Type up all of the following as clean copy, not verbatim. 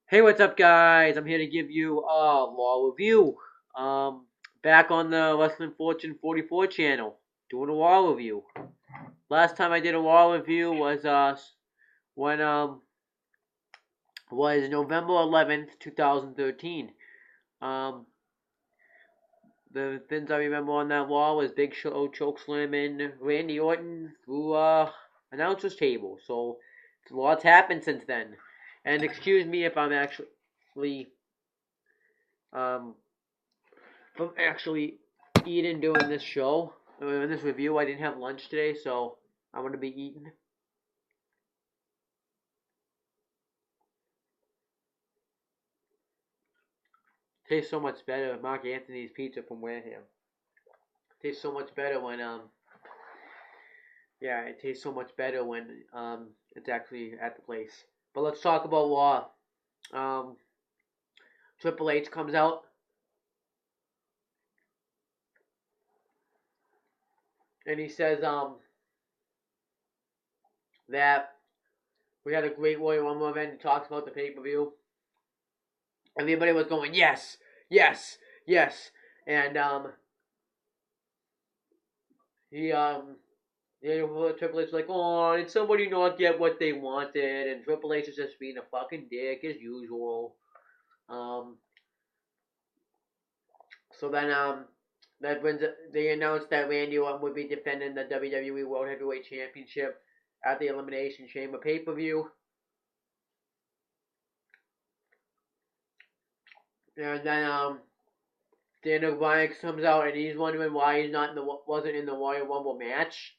Hey, what's up, guys? I'm here to give you a Raw review. Back on the Wrestling Fortune 44 channel, doing a Raw review. Last time I did a Raw review when was November 11th, 2013. Um, the things I remember on that Raw was Big Show chokeslamming Randy Orton through announcer's table. So a lot's happened since then. And excuse me if I'm um from actually eating during this show. In this review, I didn't have lunch today, so I'm going to be eating. Tastes so much better. Mark Anthony's pizza from Wareham. Tastes so much better when yeah, it tastes so much better when it's actually at the place. But let's talk about Raw. Um, Triple H comes out and he says that we had a great Royal Rumble event. He talks about the pay per view. Everybody was going yes, yes, yes, and he Triple H is like, oh, did somebody not get what they wanted? And Triple H is just being a fucking dick as usual. Um, so then that when they announced that Randy Orton would be defending the WWE World Heavyweight Championship at the Elimination Chamber pay per view. And then Daniel Bryan comes out and he's wondering why he's not in the wasn't in the Royal Rumble match.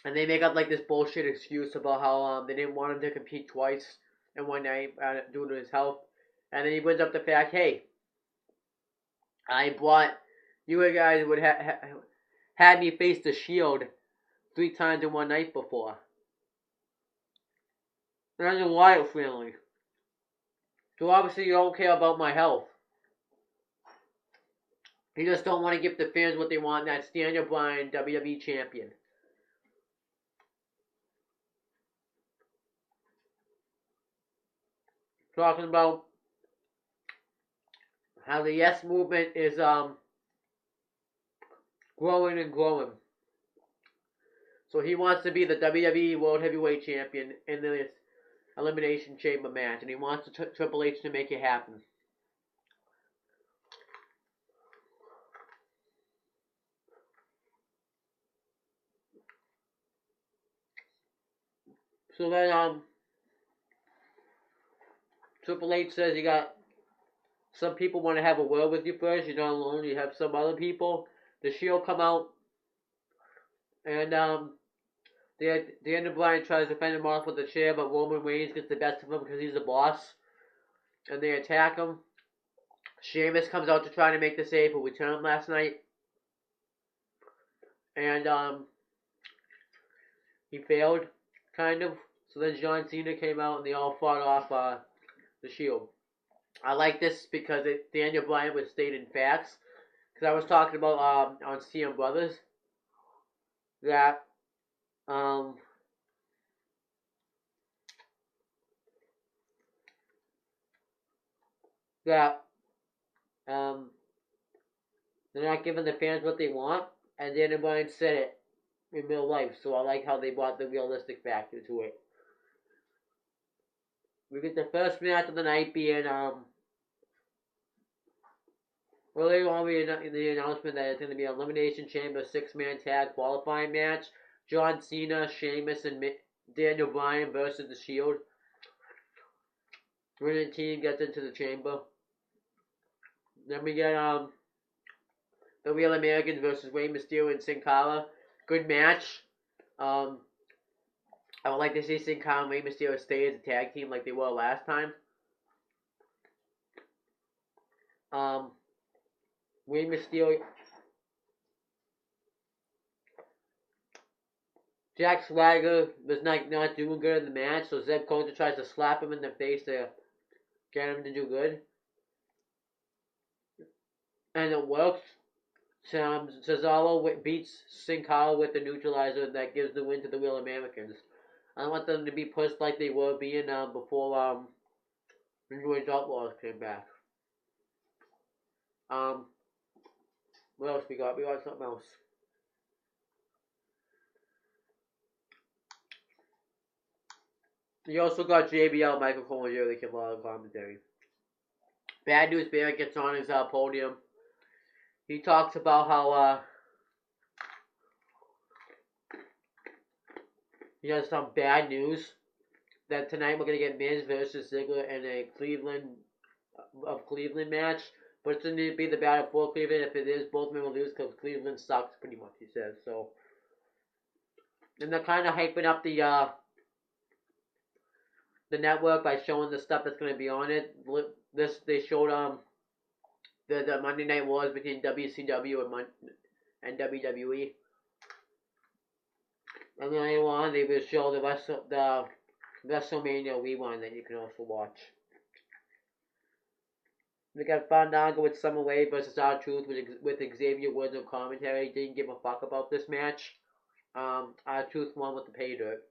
And they make up like this bullshit excuse about how they didn't want him to compete twice in one night due to his health. And then he brings up the fact, hey, I brought you guys would had me face the Shield 3 times in one night before. And I'm a Wyatt family. So obviously you don't care about my health. You just don't want to give the fans what they want, and that's Daniel Bryan, WWE Champion. Talking about how the Yes movement is growing and growing. So he wants to be the WWE World Heavyweight Champion in this Elimination Chamber match, and he wants Triple H to make it happen. So then Triple H says you got some people want to have a word with you first. You're not alone. You have some other people. The Shield come out, and Daniel Bryan tries to fend him off with the chair, but Roman Reigns gets the best of him because he's the boss, and they attack him. Sheamus comes out to try to make the save, but we turned him last night, and he failed, kind of. So then John Cena came out, and they all fought off the Shield. I like this because Daniel Bryan was stating facts. Because I was talking about on CM Brothers that um, that um, they're not giving the fans what they want, and Daniel Bryan said it in real life. So I like how they brought the realistic factor to it. We get the first match of the night being earlier on the announcement that it's going to be an Elimination Chamber 6-man tag qualifying match. John Cena, Sheamus, and Daniel Bryan versus the Shield. Winning team gets into the chamber. Then we get the Real Americans versus Rey Mysterio and Sin Cara. Good match. I would like to see Sin Cara and Rey Mysterio stay as a tag team like they were last time. Rey Mysterio. Jack Swagger was not doing good in the match, so Zeb Colter tries to slap him in the face to get him to do good. And it works. Cesaro beats Sin Cara with the neutralizer that gives the win to the Real Americans. I don't want them to be pushed like they were being before the New Age Outlaws came back. What else we got? We got something else. You also got JBL, Michael Cole, and Jerry Kim on commentary. Bad News Bear gets on his podium. He talks about how he has some bad news that tonight we're gonna get Miz versus Ziggler in a Cleveland match, but it's gonna be the battle for Cleveland. If it is, both men will lose because Cleveland sucks, pretty much. He says so. And they're kind of hyping up the network by showing the stuff that's gonna be on it. They showed the Monday Night Wars between WCW and WWE. And then later on, they will show the WrestleMania rewind that you can also watch. We got Fandango with Summer Wave versus R-Truth with Xavier Woods on commentary. Didn't give a fuck about this match. R-Truth won with the pay dirt.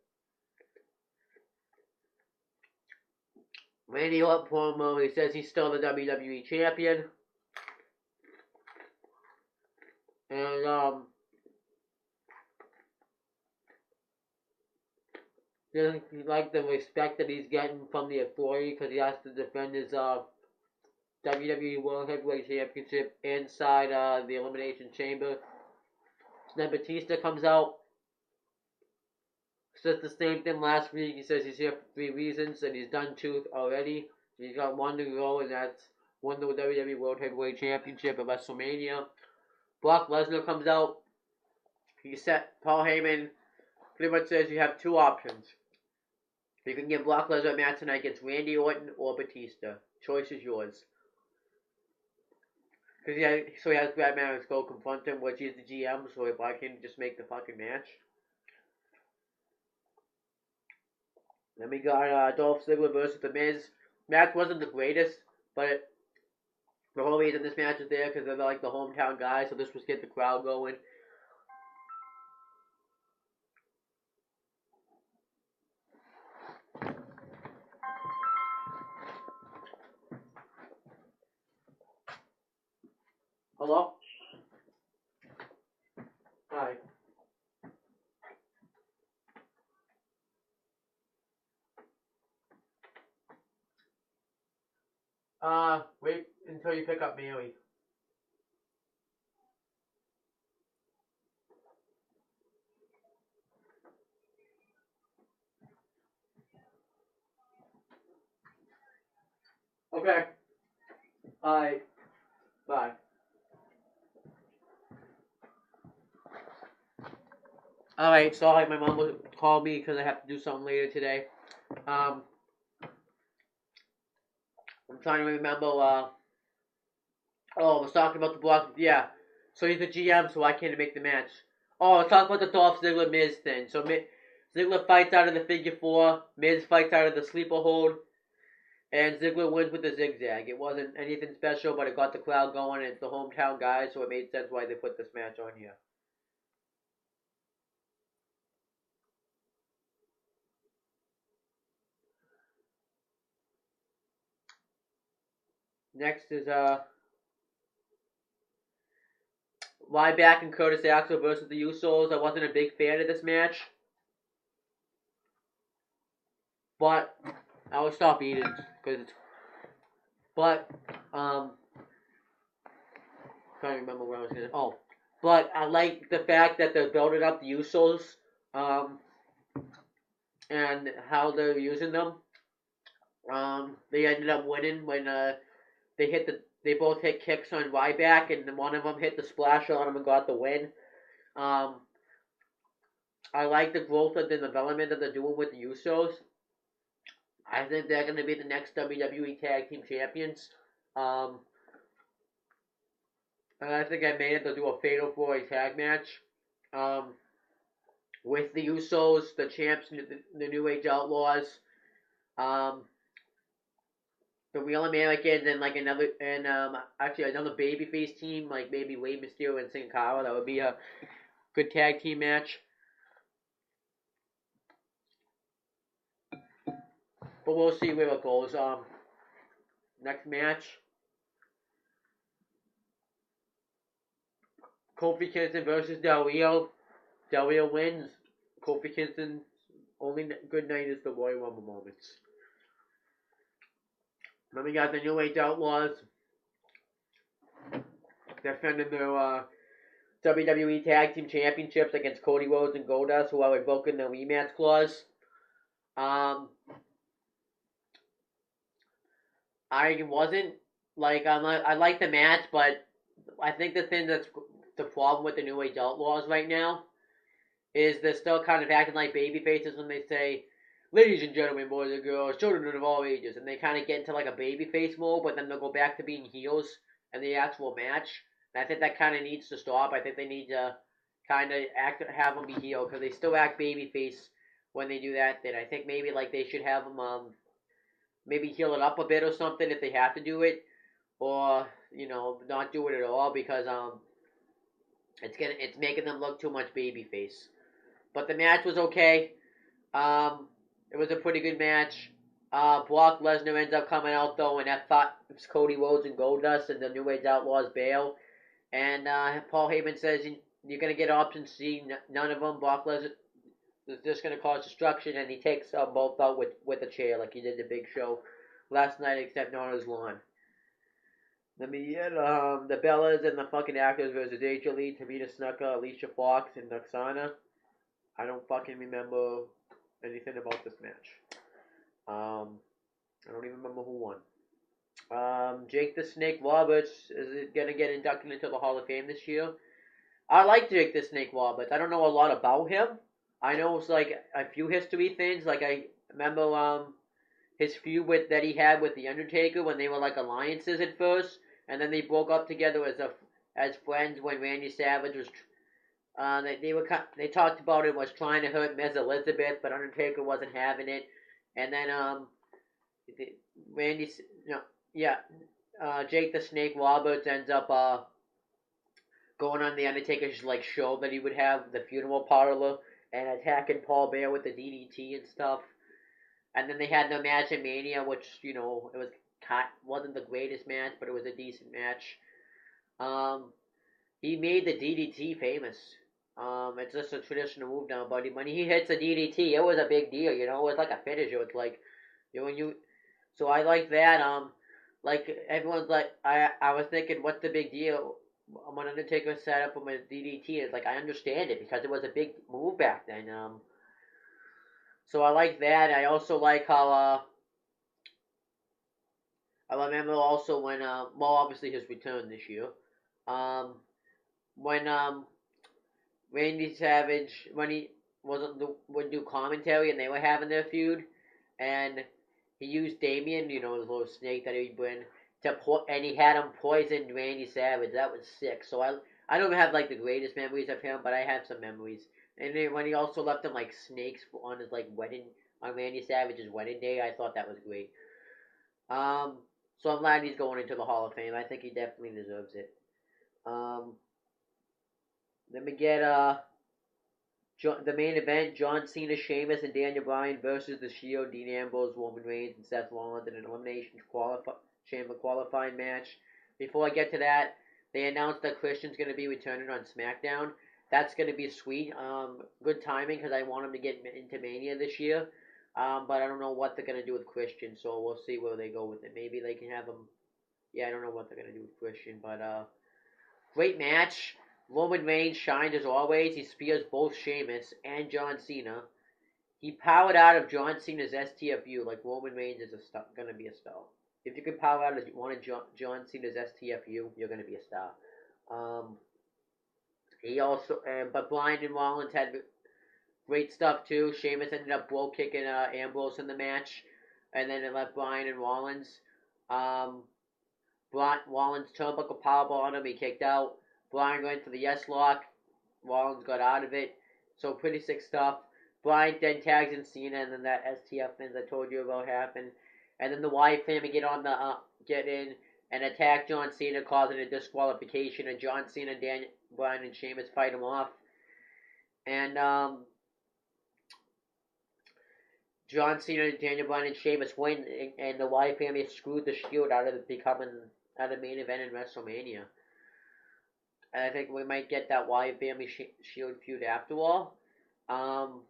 Randy Orton promo, he says he's still the WWE champion. And doesn't like the respect that he's getting from the authority because he has to defend his WWE World Heavyweight Championship inside the Elimination Chamber. So then Batista comes out, says the same thing last week. He says he's here for 3 reasons, and he's done 2 already. He's got 1 to go, and that's won the WWE World Heavyweight Championship at WrestleMania. Brock Lesnar comes out. Paul Heyman pretty much says you have 2 options. You can give Brock Lesnar a match tonight against Randy Orton or Batista. Choice is yours. So he has Brad Maddox go confront him, which he's the GM, so if I can just make the fucking match. Then we got Dolph Ziggler versus The Miz. Match wasn't the greatest, but the whole reason this match is there because they're like the hometown guys, so this was get the crowd going. Hello? Hi. Wait until you pick up Mary. Okay. Alright. Bye. Alright, sorry, my mom would call me because I have to do something later today. I'm trying to remember, I was talking about the block, yeah. So he's the GM, so I can't make the match. Oh, let's talk about the Dolph Ziggler Miz thing. So Ziggler fights out of the figure 4, Miz fights out of the sleeper hold, and Ziggler wins with the zigzag. It wasn't anything special, but it got the crowd going, and it's the hometown guys, so it made sense why they put this match on here. Next is Ryback and Curtis Axel versus the Usos. I wasn't a big fan of this match, but I will stop eating because it's. But trying to remember where I was gonna. Oh, but I like the fact that they're building up the Usos, and how they're using them. They ended up winning when they both hit kicks on Ryback, and one of them hit the splash on him and got the win. I like the growth of the development that they're doing with the Usos. I think they're going to be the next WWE Tag Team Champions. And I think I made it to do a Fatal 4-Way tag match. With the Usos, the champs, the New Age Outlaws, the Real Americans, and like another babyface team, like maybe Rey Mysterio and Sin Cara. That would be a good tag team match. But we'll see where it goes. Next match. Kofi Kingston versus Del Rio. Del Rio wins. Kofi Kingston's only good night is the Royal Rumble moments. Then we got the New Age Outlaws defending their WWE Tag Team Championships against Cody Rhodes and Goldust, who are invoking the rematch clause. I wasn't like I like the match, but I think the thing that's the problem with the New Age Outlaws right now is they're still kind of acting like baby faces when they say, "Ladies and gentlemen, boys and girls, children of all ages," and they kind of get into like a baby face mode, but then they'll go back to being heels in the actual match. And I think that kind of needs to stop. I think they need to kind of have them be heel because they still act baby face when they do that. Then I think maybe like they should have them maybe heal it up a bit or something if they have to do it, or not do it at all because it's making them look too much baby face. But the match was okay. It was a pretty good match. Brock Lesnar ends up coming out though, and that thought it's Cody Rhodes and Goldust, and the New Age Outlaws bail. And Paul Heyman says you're gonna get option C, none of them. Brock Lesnar is just gonna cause destruction, and he takes both out with a chair like he did the Big Show last night, except not on his lawn. Let me get the Bellas and the fucking Actors versus AJ Lee, Tamina Snuka, Alicia Fox, and Noxana. I don't fucking remember anything about this match. I don't even remember who won. Jake the Snake Roberts is gonna get inducted into the Hall of Fame this year. I like Jake the Snake Roberts. I don't know a lot about him. I know it's like a few history things. Like I remember his feud that he had with the Undertaker when they were like alliances at first, and then they broke up together as friends when Randy Savage was. They talked about it was trying to hurt Ms. Elizabeth, but Undertaker wasn't having it, and then Jake the Snake Roberts ends up going on the Undertaker's like show that he would have, the funeral parlor, and attacking Paul Bear with the DDT and stuff. And then they had the match at Mania, which wasn't the greatest match, but it was a decent match. He made the DDT famous. It's just a traditional move now, buddy. When he hits a DDT, it was a big deal, It was like a finisher. It's like, so I like that. Like everyone's like, I was thinking, what's the big deal? When Undertaker set up him with DDT, it's like I understand it because it was a big move back then. So I like that. I also like how I remember also when obviously his return this year. When Randy Savage, when he would do commentary and they were having their feud, and he used Damien, the little snake that he'd bring, and he had him poison Randy Savage. That was sick. So I don't have like the greatest memories of him, but I have some memories. And then when he also left him like snakes on his like wedding, on Randy Savage's wedding day, I thought that was great. So I'm glad he's going into the Hall of Fame. I think he definitely deserves it. Then we get the main event: John Cena, Sheamus, and Daniel Bryan versus The Shield, Dean Ambrose, Roman Reigns, and Seth Rollins in an Elimination Chamber qualifying match. Before I get to that, they announced that Christian's going to be returning on SmackDown. That's going to be sweet. Good timing because I want him to get into Mania this year. But I don't know what they're going to do with Christian, so we'll see where they go with it. Maybe they can have him. Yeah, I don't know what they're going to do with Christian, but great match. Roman Reigns shined as always. He spears both Sheamus and John Cena. He powered out of John Cena's STFU like Roman Reigns is going to be a star. If you can power out of one of John Cena's STFU, you're going to be a star. He also, but Bryan and Rollins had great stuff too. Sheamus ended up blow kicking Ambrose in the match, and then it left Bryan and Rollins. Rollins turnbuckle powerbomb on him. He kicked out. Bryan went for the yes lock. Rollins got out of it. So pretty sick stuff. Bryan then tags in Cena, and then that STF thing I told you about happened. And then the Wyatt family get in and attack John Cena, causing a disqualification. And John Cena, Bryan, and Sheamus fight him off. And John Cena, Daniel Bryan, and Sheamus win, and the Wyatt family screwed the Shield out of out of main event in WrestleMania. And I think we might get that Wyatt family Shield feud after all. Um,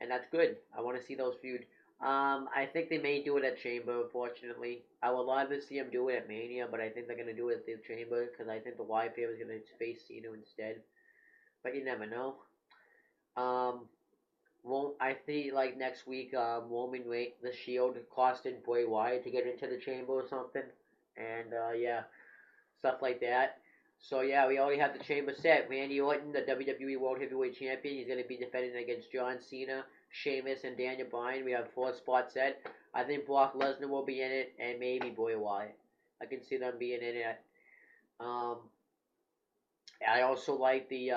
and that's good. I want to see those feud. I think they may do it at Chamber, unfortunately. I would love to see them do it at Mania, but I think they're going to do it at the Chamber because I think the Wyatt family is going to face Cena instead. But you never know. Um, won't I think like next week, Roman Reigns, the Shield costing Bray Wyatt to get into the Chamber or something, and yeah, stuff like that. So yeah, we already have the Chamber set. Randy Orton, the WWE World Heavyweight Champion, he's going to be defending against John Cena, Sheamus, and Daniel Bryan. We have 4 spots set. I think Brock Lesnar will be in it, and maybe Bray Wyatt. I can see them being in it. Um, I also like the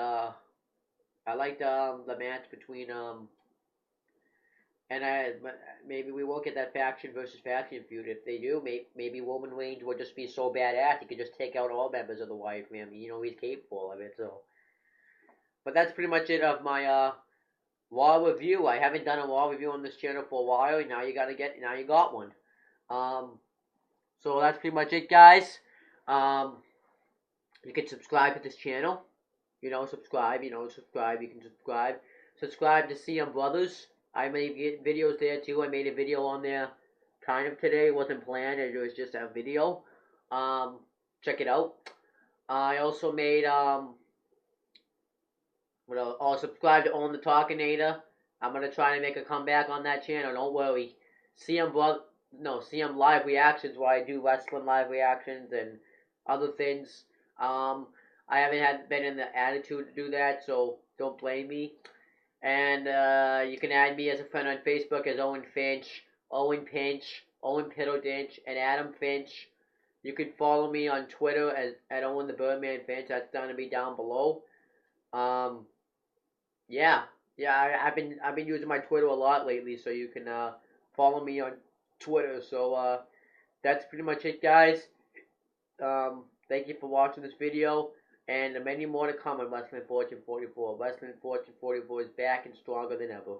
match between and maybe we won't get that faction versus faction feud. If they do, maybe Roman Reigns will just be so badass he could just take out all members of the Wyatt family. You know, he's capable of it. So, but that's pretty much it of my Raw review. I haven't done a Raw review on this channel for a while. Now you got one. So that's pretty much it, guys. You can subscribe to this channel. Subscribe. You can subscribe. Subscribe to CM Brothers. I made videos there too. I made a video on there kind of today. It wasn't planned. It was just a video. Check it out. I also made subscribe to Own the Talkinator. I'm gonna try to make a comeback on that channel. Don't worry. CM live reactions where I do wrestling live reactions and other things. I haven't been in the attitude to do that, so don't blame me. And you can add me as a friend on Facebook as Owen Finch, Owen Pinch, Owen Piddledinch, and Adam Finch. You can follow me on Twitter at Owen the Birdman Finch. That's going to be down below. Yeah, I've been using my Twitter a lot lately, so you can follow me on Twitter. So that's pretty much it, guys. Thank you for watching this video. And many more to come on Wrestling Fortune 44. Wrestling Fortune 44 is back and stronger than ever.